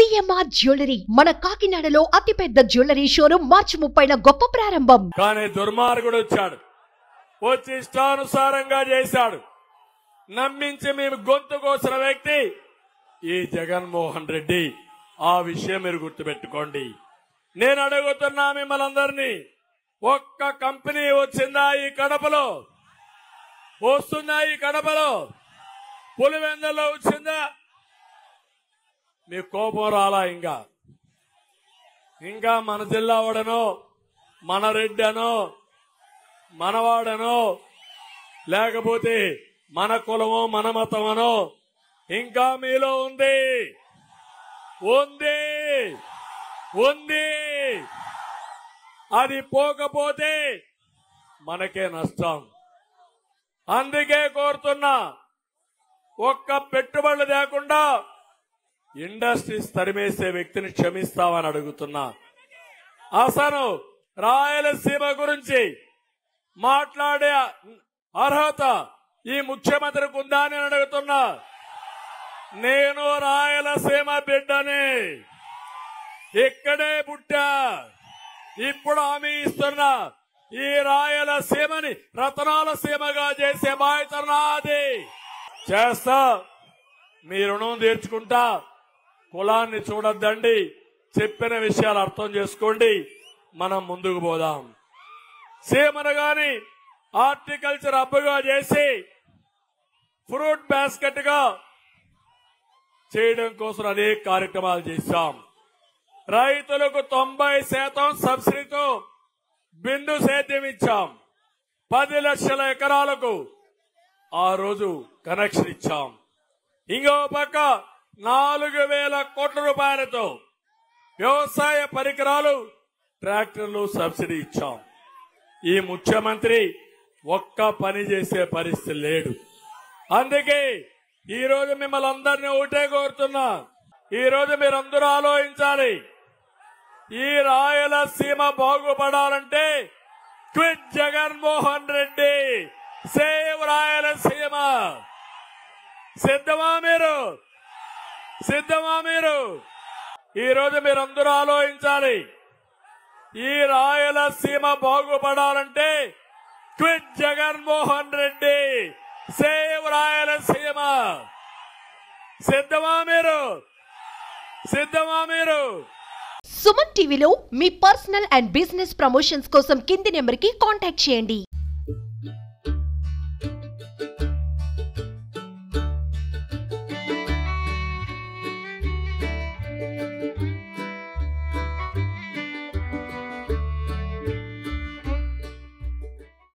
CMR jewellery మన కాకినాడలో అతిపెద్ద జ్యువెలరీ షోరూం మార్చి 30న గొప్ప ప్రారంభం. కానీ దుర్మార్గుడు వచ్చాడు, వచ్చి ఇష్టానుసారంగా చేశాడు. నమ్మించి మేము గొంతు కోసిన వ్యక్తి ఈ జగన్మోహన్ రెడ్డి. ఆ విషయం మీరు గుర్తుపెట్టుకోండి. నేను అడుగుతున్నా మిమ్మల్ని అందరినీ, ఒక్క కంపెనీ వచ్చిందా ఈ కడపలో? వస్తుందా ఈ కడపలో? పులివెందులో వచ్చిందా? మీ కోపం రాలా? ఇంకా మన జిల్లా వాడనో, మన రెడ్డి అనో, మనవాడనో, లేకపోతే మన కులమో మన మతమనో ఇంకా మీలో ఉంది ఉంది ఉంది అది పోకపోతే మనకే నష్టం. అందుకే కోరుతున్నా, ఒక్క పెట్టుబడులు లేకుండా ఇండస్ట్రీస్ తరిమేసే వ్యక్తిని క్షమిస్తామని అడుగుతున్నా. అసలు రాయలసీమ గురించి మాట్లాడే అర్హత ఈ ముఖ్యమంత్రికి ఉందా అని అడుగుతున్నా. నేను రాయలసీమ బిడ్డని, ఇక్కడే పుట్టా. ఇప్పుడు హామీ ఇస్తున్నా, ఈ రాయలసీమని రతనాల సీమగా చేసే బాధ్యత నాది. చేస్తా, మీ రుణం తీర్చుకుంటా. కులాన్ని చూడొద్దండి, చెప్పిన విషయాలు అర్థం చేసుకోండి. మనం ముందుకు పోదాం. సీమను గాని హార్టికల్చర్ హబ్గా చేసి ఫ్రూట్ బాస్కెట్ గా చేయడం కోసం అనేక కార్యక్రమాలు చేశాం. రైతులకు 90% సబ్సిడీతో బిందు సేద్యం ఇచ్చాం. 10 లక్షల ఎకరాలకు ఆ రోజు కనెక్షన్ ఇచ్చాం. ఇంకో పక్క 4,000 కోట్ల రూపాయలతో వ్యవసాయ పరికరాలు, ట్రాక్టర్లు సబ్సిడీ ఇచ్చాం. ఈ ముఖ్యమంత్రి ఒక్క పని చేసే పరిస్థితి లేడు. అందుకే ఈ రోజు మిమ్మల్ని అందరినీ ఒకటే కోరుతున్నా, ఈ రోజు మీరందరూ ఆలోచించాలి. ఈ రాయలసీమ బాగుపడాలంటే క్విట్ జగన్మోహన్ రెడ్డి, సేవ్ రాయలసీమ. సిద్ధమా మీరు? సిద్ధమా మీరు? ఈ రోజు మీరందరూ ఆలోచించాలి. ఈ రాయలసీమ బాగుపడాలంటే క్విట్ జగన్మోహన్ రెడ్డి, సేవ్ రాయలసీమ. సిద్ధమా మీరు? సిద్ధమా మీరు? సుమన్ టీవీలో మీ పర్సనల్ అండ్ బిజినెస్ ప్రమోషన్స్ కోసం కింది నెంబర్కి కాంటాక్ట్ చేయండి.